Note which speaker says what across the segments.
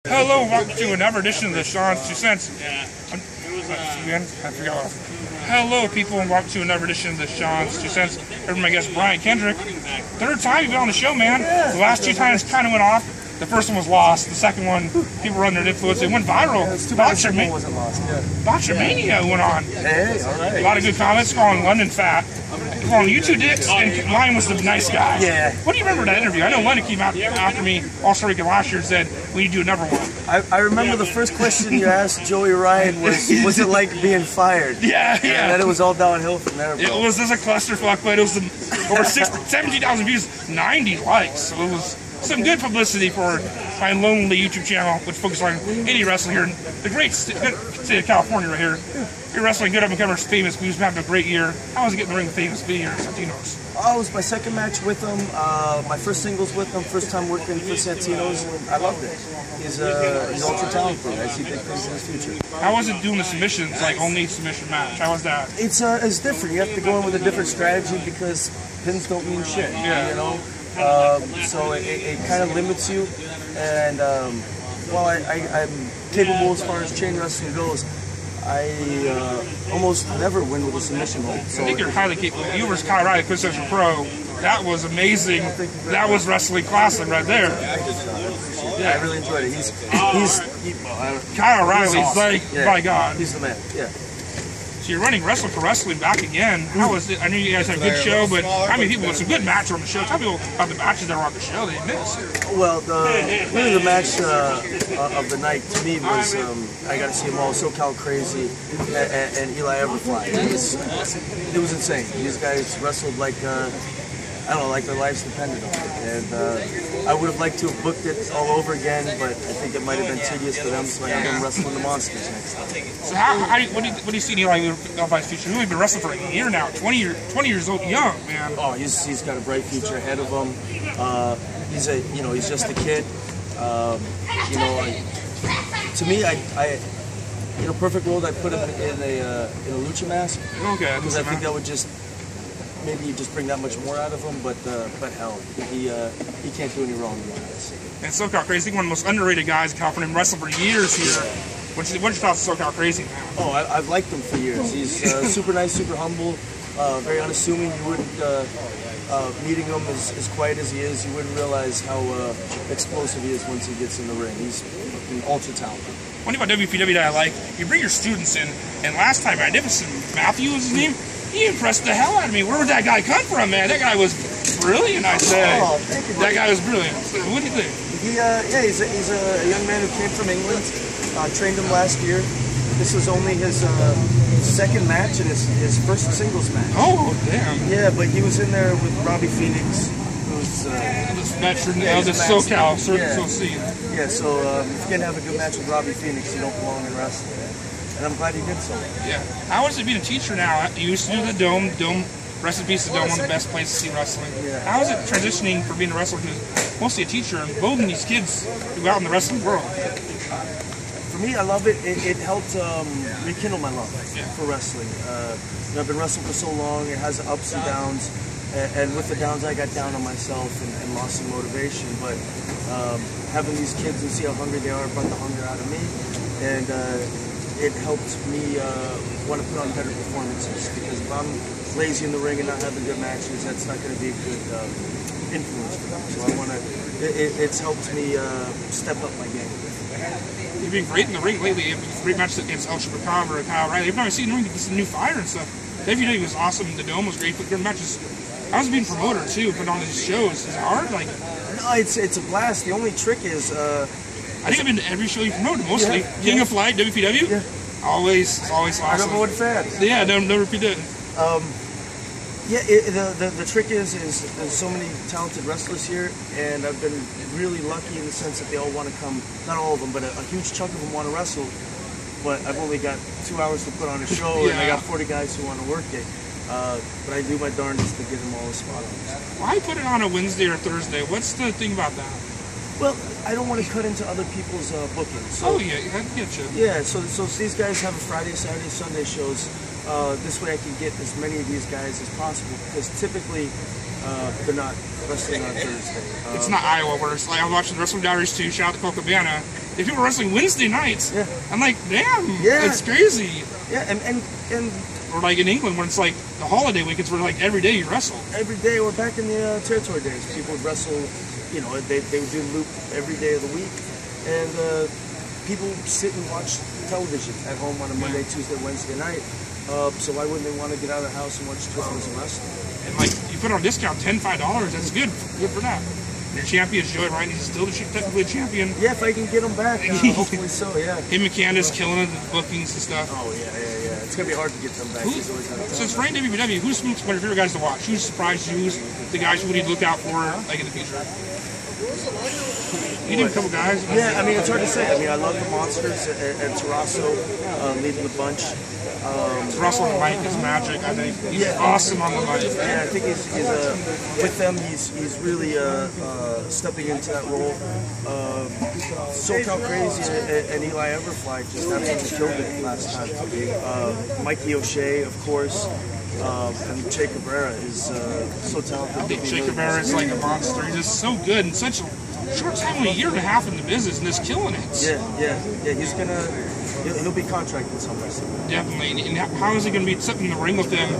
Speaker 1: Hello, welcome to another edition of the Dashawns2cents. I forgot. Hello, people, and welcome to another edition of the Dashawns2cents. Here's my guest, Brian Kendrick. Third time you've been on the show, man. The last two times kind of went off. The first one was lost. The second one, people were under influence. It went viral. Boxer Mania went on.
Speaker 2: Hey, all right.
Speaker 1: A lot of good comments calling London fat. Calling you two dicks, and mine was the nice guy.
Speaker 2: Yeah.
Speaker 1: What do you remember that interview? I know London came out after me All-Star Weekend last year and said, we need to do another one.
Speaker 2: I remember the first question you asked Joey Ryan was it like being fired?
Speaker 1: Yeah.
Speaker 2: And then it was all downhill from there, bro.
Speaker 1: It was just a clusterfuck, but it was over 17,000 views, 90 likes. So it was some good publicity for my lonely YouTube channel, which focuses on indie wrestling here in the great state of California right here. You're wrestling good up and coming famous. We've been having a great year. How was it getting the ring with famous being here at Santinos?
Speaker 2: Oh, it was my second match with him. My first singles with him. First time working for Santinos. I loved it. He's ultra talented. I see big things in his future.
Speaker 1: How was it doing the submissions, like only submission match? How was that?
Speaker 2: It's different. You have to go in with a different strategy because pins don't mean shit.
Speaker 1: Yeah.
Speaker 2: You know. So it kind of limits you. And while I'm capable as far as chain wrestling goes, I almost never win with a submission hold. So
Speaker 1: I think you're highly capable. You were Kyle Riley, Quintessential Pro. That was amazing. That was wrestling classic right there.
Speaker 2: Yeah, I really enjoyed it. He's
Speaker 1: Kyle Riley's
Speaker 2: awesome.
Speaker 1: like, by God.
Speaker 2: He's the man. Yeah.
Speaker 1: So you're running Wrestling for Wrestling back again. How was it? I knew you guys had a good show, but how many people with some good matches on the show? Tell people about the matches that were on the show that you missed.
Speaker 2: Well, really the match of the night to me was I got to see them all, SoCal Crazy and Eli Everfly. It was insane. These guys wrestled like I don't know, like their lives depended on it. And I would have liked to have booked it all over again, but I think it might have been tedious for them, so I have them wrestling the monsters next time.
Speaker 1: So what do you see in Eli Everfly's future? He's only been wrestling for a year now, 20 years old, young, man.
Speaker 2: Oh, he's got a bright future ahead of him. He's just a kid. To me, perfect world, I put him in a lucha mask.
Speaker 1: Okay.
Speaker 2: Because I think that would just maybe you just bring that much more out of him, but hell, he can't do any wrong.
Speaker 1: And SoCal Crazy, one of the most underrated guys in California, wrestling for years here. What's your thoughts on SoCal Crazy now?
Speaker 2: Oh, I've liked him for years. He's super nice, super humble, very unassuming. You wouldn't meeting him as quiet as he is, you wouldn't realize how explosive he is once he gets in the ring. He's ultra talented.
Speaker 1: One thing about WPW that I like, you bring your students in, and last time I did with Matthew was his name. He impressed the hell out of me. Where would that guy come from, man? That guy was brilliant, I say.
Speaker 2: Oh, thank you.
Speaker 1: That guy was brilliant. What do you think?
Speaker 2: He's a young man who came from England. Trained him last year. This was only his second match and his first singles match.
Speaker 1: Oh, damn.
Speaker 2: Yeah, but he was in there with Robbie Phoenix, who's
Speaker 1: this veteran of the SoCal,
Speaker 2: Yeah, so if you can't have a good match with Robbie Phoenix, you don't belong in wrestling. And I'm glad he did so.
Speaker 1: Yeah. How is it being a teacher now? You used to do the Dome. Rest in peace, the Dome, one of the best places to see wrestling.
Speaker 2: Yeah.
Speaker 1: How is it transitioning from being a wrestler to mostly a teacher and molding these kids who go out in the wrestling world?
Speaker 2: For me, I love it. It helped rekindle my love for wrestling. I've been wrestling for so long. It has ups and downs. And with the downs, I got down on myself and lost some motivation. But having these kids and see how hungry they are brought the hunger out of me. And it helped me want to put on better performances, because if I'm lazy in the ring and not having good matches, that's not going to be a good influence for them. So it's helped me step up my game.
Speaker 1: You've been great in the ring lately. Great matches against El Chupacabra or Kyle Riley. I've never seen the ring, this new fire and stuff. WWE was awesome. The Dome was great. But good matches. I was being a promoter too, putting on these shows. Is it hard? Like,
Speaker 2: no, it's a blast. The only trick is
Speaker 1: I think I've been to every show you promoted, mostly. King of Flight, WPW?
Speaker 2: Yeah.
Speaker 1: Always awesome.
Speaker 2: I remember what fans.
Speaker 1: Yeah, never repeat it.
Speaker 2: The trick is there's so many talented wrestlers here, and I've been really lucky in the sense that they all want to come, not all of them, but a huge chunk of them want to wrestle, but I've only got 2 hours to put on a show, and I got 40 guys who want to work it. But I do my darndest to get them all a spot on.
Speaker 1: Why put it on a Wednesday or Thursday? What's the thing about that?
Speaker 2: Well, I don't want to cut into other people's bookings.
Speaker 1: Oh
Speaker 2: So,
Speaker 1: yeah, I get you.
Speaker 2: Yeah, so these guys have a Friday, Saturday, Sunday shows. This way I can get as many of these guys as possible, because typically they're not wrestling on Thursday.
Speaker 1: It's not Iowa where it's like, I'm watching the Wrestling Diaries 2, shout out to Cole Cabana. if people were wrestling Wednesday nights,
Speaker 2: Yeah.
Speaker 1: I'm like, damn,
Speaker 2: Yeah.
Speaker 1: it's crazy.
Speaker 2: Yeah, and
Speaker 1: Or like in England, when it's like the holiday weekends, where like every day you wrestle.
Speaker 2: every day, or back in the territory days, people would wrestle, you know, they would do loop every day of the week, and people sit and watch television at home on a Monday, Tuesday, Wednesday night. So why wouldn't they want to get out of the house and watch 2 hours of wrestling?
Speaker 1: And like, you put on a discount, $10, $5, that's good for that. The champion is Joey Ryan, he's still technically a champion.
Speaker 2: Yeah, if I can get them back, hopefully so, yeah.
Speaker 1: Him and Candace killing it, the bookings and stuff.
Speaker 2: Oh, yeah. It's going to be hard to get them back.
Speaker 1: Since Frank WW, who's one of your favorite guys to watch? Who surprised you? Who's the guys who would you look out for like in the future? You named a couple guys.
Speaker 2: Yeah, I mean, it's hard to say. I mean, I love the Monsters and Tarasso leading the bunch.
Speaker 1: Russell on the mic is magic. I think he's awesome on the mic.
Speaker 2: Yeah, I think he's with them. He's really stepping into that role. SoCal Crazy and Eli Everfly just absolutely killed it last time. Mikey O'Shea, of course, and Che Cabrera is so talented.
Speaker 1: Che Cabrera is like a monster. He's just so good in such a short time, only a year and a half in the business, and just killing it.
Speaker 2: Yeah. He's he'll be contracted somewhere.
Speaker 1: Definitely. And how is he going to be sitting in the ring with them?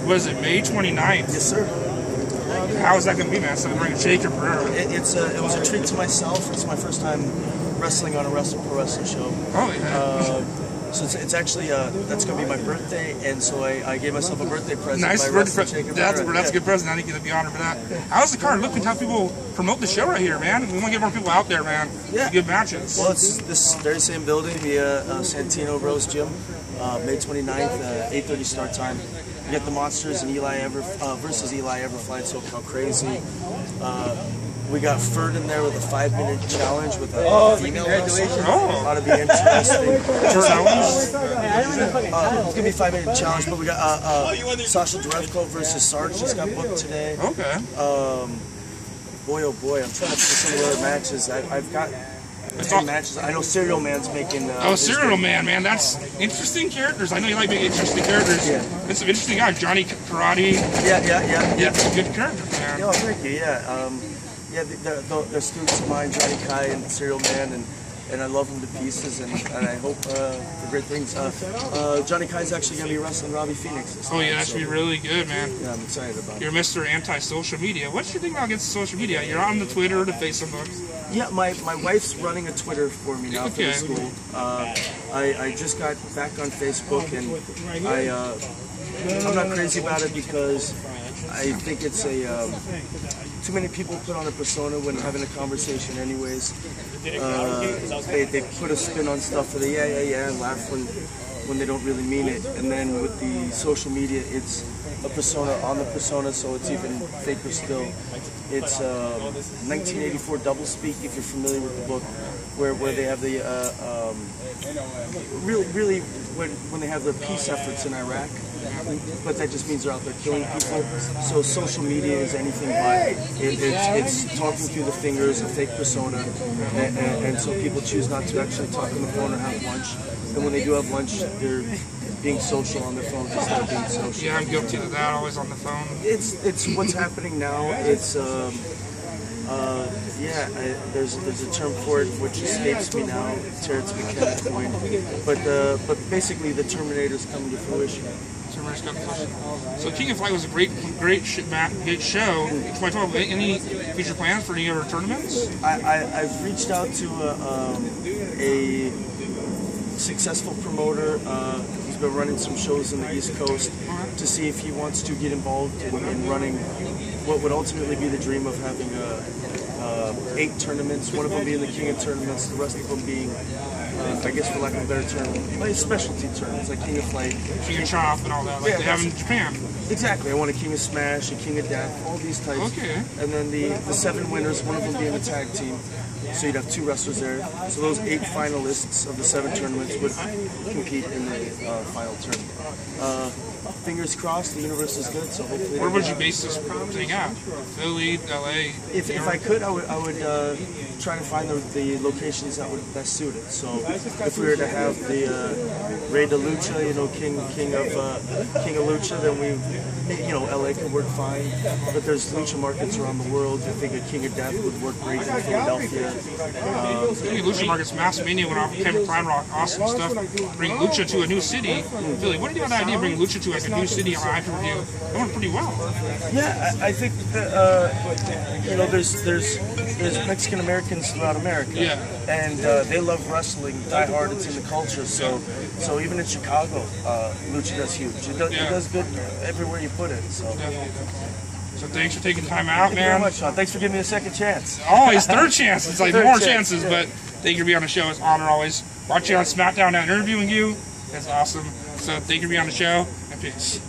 Speaker 1: Was it May 29th?
Speaker 2: Yes, sir.
Speaker 1: How is that going to be, man? So ring Che Cabrera.
Speaker 2: It was a treat to myself. It's my first time wrestling on a pro wrestling show.
Speaker 1: Oh yeah.
Speaker 2: So it's actually that's gonna be my birthday, and so I gave myself a birthday present.
Speaker 1: Nice
Speaker 2: by
Speaker 1: birthday
Speaker 2: wrestling
Speaker 1: present. That's a good present. I think you'll be honored for that. How's the card? Look at how people promote the show right here, man. We want to get more people out there, man.
Speaker 2: Yeah.
Speaker 1: Good matches.
Speaker 2: Well, it's this very same building, the Santinos Rose Gym, May 29th, 8:30 start time. You get the Monsters and versus Eli Everfly and SoCal Crazy. We got Ferd in there with a 5-minute challenge with a female wrestler.
Speaker 1: Oh.
Speaker 2: Ought to be interesting. It's gonna be a 5-minute challenge, but we got Sasha Derevko versus Sarge just got booked today.
Speaker 1: Okay.
Speaker 2: Boy, oh boy, I'm trying to see some of the other matches. I've got 10 matches. I know Serial Man's making.
Speaker 1: Serial Man, that's interesting characters. I know you like making interesting characters.
Speaker 2: Yeah.
Speaker 1: It's some interesting guys. Johnny Karate.
Speaker 2: Yeah.
Speaker 1: Some good characters, man.
Speaker 2: Oh, thank you. Yeah, they're students of mine, Johnny Kai and Serial Man, and I love them to pieces, and I hope for great things. Johnny Kai's actually going to be wrestling Robbie Phoenix this time.
Speaker 1: Oh yeah, that should be really good, man.
Speaker 2: Yeah, I'm excited about it.
Speaker 1: You're Mr. Anti-Social Media. What's your thing about against social media? You're on the Twitter, the Facebook.
Speaker 2: Yeah, my wife's running a Twitter for me now for the school. I just got back on Facebook, and I'm not crazy about it because I think it's too many people put on a persona when having a conversation anyways. They put a spin on stuff for the and laugh when they don't really mean it. And then with the social media, it's a persona on the persona, so it's even faker still. It's 1984 Doublespeak, if you're familiar with the book, where they have the really when they have the peace efforts in Iraq. But that just means they're out there killing people. So social media is anything but. It's talking through the fingers, a fake persona, and so people choose not to actually talk on the phone or have lunch. And when they do have lunch, they're being social on their phone instead of being social.
Speaker 1: Yeah, I'm guilty of that. Always on the phone.
Speaker 2: It's what's happening now. It's there's a term for it which escapes me now. Terrence McKenna coined, but basically the Terminator's coming to fruition.
Speaker 1: So King of Flight was a great show. Can I talk about any future plans for any other tournaments?
Speaker 2: I've reached out to a successful promoter who's been running some shows in the East Coast to see if he wants to get involved in running what would ultimately be the dream of having 8 tournaments, one of them being the King of Tournaments, the rest of them being, I guess for lack of a better term, like specialty tournaments, like King of Flight,
Speaker 1: King of Chop and all that, like they have in Japan.
Speaker 2: Exactly. I want a King of Smash, a King of Death, all these types.
Speaker 1: Okay.
Speaker 2: And then the 7 winners, one of them being a tag team. So you'd have 2 wrestlers there. So those 8 finalists of the 7 tournaments would compete in the final tournament. Fingers crossed, the universe is good, so hopefully...
Speaker 1: Where would you base this thing at? Philly, LA?
Speaker 2: If I could, I would trying to find the locations that would best suit it. So if we were to have the Rey de Lucha, you know, King of Lucha, then LA could work fine. But there's lucha markets around the world. I think a King of Death would work great in Philadelphia.
Speaker 1: King of Lucha markets, Mass Mania went off, Kevin Klein Rock, awesome stuff. Bring lucha to a new city. Philly, what do you think about the idea of bringing lucha to like a new city on an pay-per-view? It went pretty well.
Speaker 2: Yeah, I think there's Mexican Americans throughout America, and they love wrestling, die hard. It's in the culture. So even in Chicago, lucha does huge. It does good everywhere you put it.
Speaker 1: So thanks for taking time out, man.
Speaker 2: Thank you very much, Sean. Thanks for giving me a second chance.
Speaker 1: Always third chance. It's like more chances, but thank you for being on the show. It's an honor always. Watching on SmackDown and interviewing you, that's awesome. So thank you for being on the show, and peace.